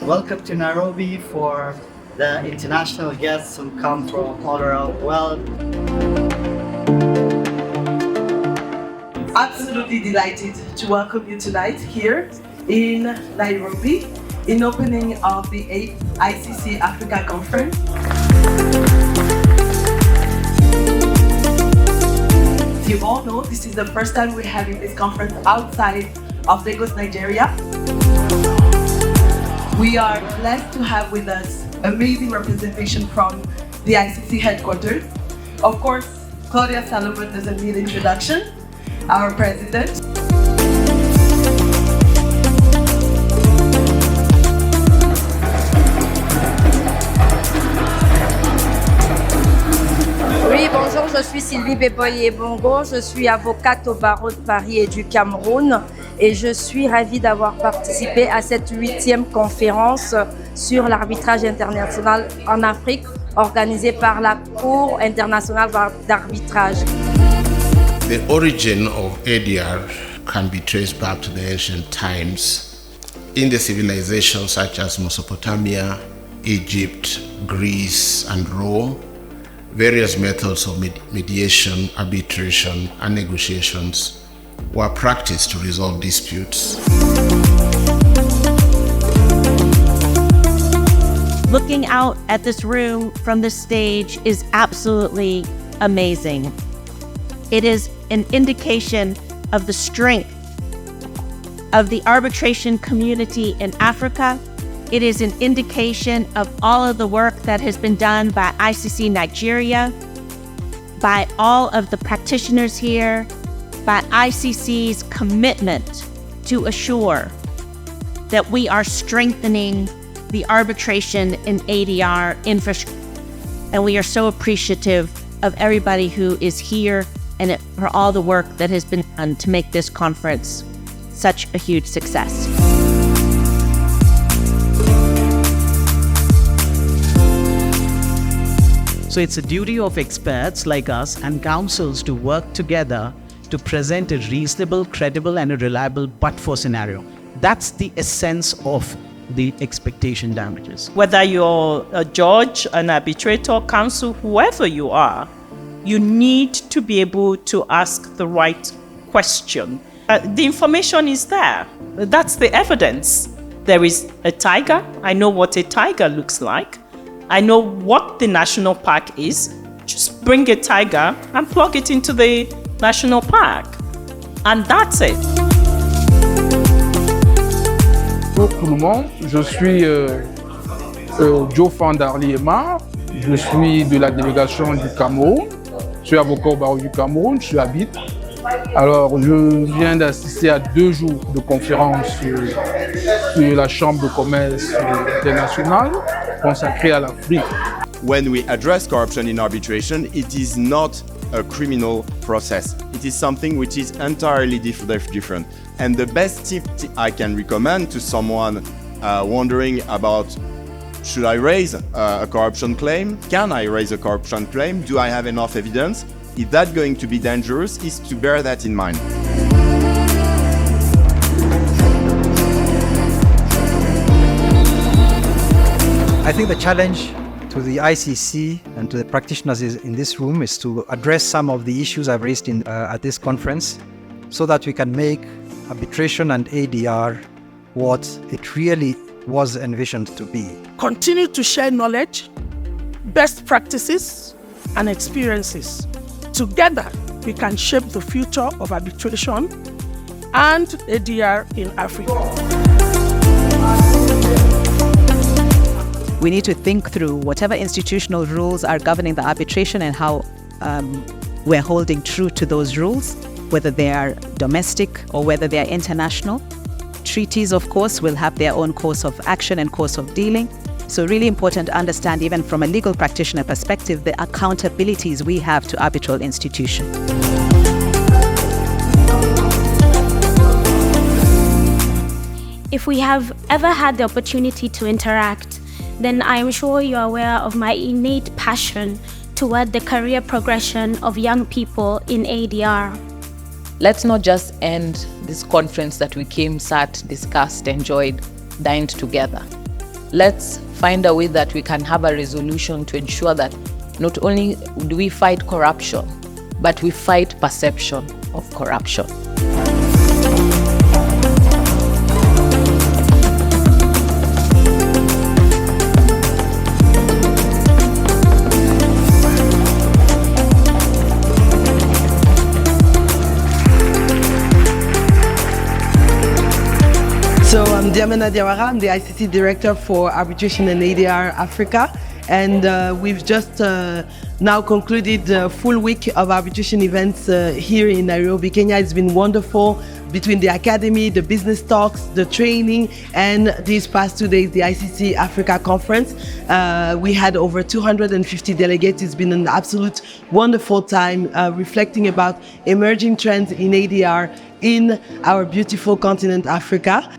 Welcome to Nairobi for the international guests who come from all around the world. Absolutely delighted to welcome you tonight here in Nairobi in opening of the 8th ICC Africa Conference. As you all know, this is the first time we're having this conference outside of Lagos, Nigeria. We are blessed to have with us amazing representation from the ICC headquarters. Of course, Claudia Salomon doesn't need introduction, our president. Oui, bonjour, je suis Sylvie Béboyer-Bongo, je suis avocate au barreau de Paris et du Cameroun et je suis ravie d'avoir participé à cette 8e conférence sur l'arbitrage international en Afrique organisée par la Cour internationale d'arbitrage. The origin of ADR can be traced back to the ancient times in the civilizations such as Mesopotamia, Egypt, Greece, and Rome. Various methods of mediation, arbitration, and negotiations were practiced to resolve disputes. Looking out at this room from this stage is absolutely amazing. It is an indication of the strength of the arbitration community in Africa. It is an indication of all of the work that has been done by ICC Nigeria, by all of the practitioners here, by ICC's commitment to assure that we are strengthening the arbitration and ADR infrastructure. And we are so appreciative of everybody who is here and for all the work that has been done to make this conference such a huge success. So it's a duty of experts like us and councils to work together to present a reasonable, credible, and a reliable but-for scenario. That's the essence of the expectation damages. Whether you're a judge, an arbitrator, counsel, whoever you are, you need to be able to ask the right question. The information is there. That's the evidence. There is a tiger. I know what a tiger looks like. I know what the national park is. Just bring a tiger and plug it into the national park. And that's it. Bonjour tout le monde, je suis Joe Fandarliema, je suis de la délégation du Cameroun, je suis avocat au barreau du Cameroun, je suis à Bit. Alors je viens d'assister à 2 jours de conférence sur la Chambre de commerce internationale consacrée à l'Afrique. When we address corruption in arbitration, it is not a criminal process. It is something which is entirely different. And the best tip I can recommend to someone wondering about, should I raise a corruption claim? Can I raise a corruption claim? Do I have enough evidence? Is that going to be dangerous? Is to bear that in mind. I think the challenge to the ICC and to the practitioners in this room is to address some of the issues I've raised at this conference so that we can make arbitration and ADR what it really was envisioned to be. Continue to share knowledge, best practices, and experiences. Together, we can shape the future of arbitration and ADR in Africa. We need to think through whatever institutional rules are governing the arbitration and how we're holding true to those rules, whether they are domestic or whether they are international. Treaties, of course, will have their own course of action and course of dealing. So really important to understand, even from a legal practitioner perspective, the accountabilities we have to arbitral institutions. If we have ever had the opportunity to interact, then I am sure you are aware of my innate passion toward the career progression of young people in ADR. Let's not just end this conference that we came, sat, discussed, enjoyed, dined together. let's find a way that we can have a resolution to ensure that not only do we fight corruption, but we fight perception of corruption. So I'm Diamena Diawara, I'm the ICC Director for Arbitration and ADR Africa, and we've just now concluded a full week of arbitration events here in Nairobi, Kenya. It's been wonderful between the academy, the business talks, the training, and these past 2 days, the ICC Africa Conference. We had over 250 delegates. It's been an absolute wonderful time reflecting about emerging trends in ADR in our beautiful continent, Africa.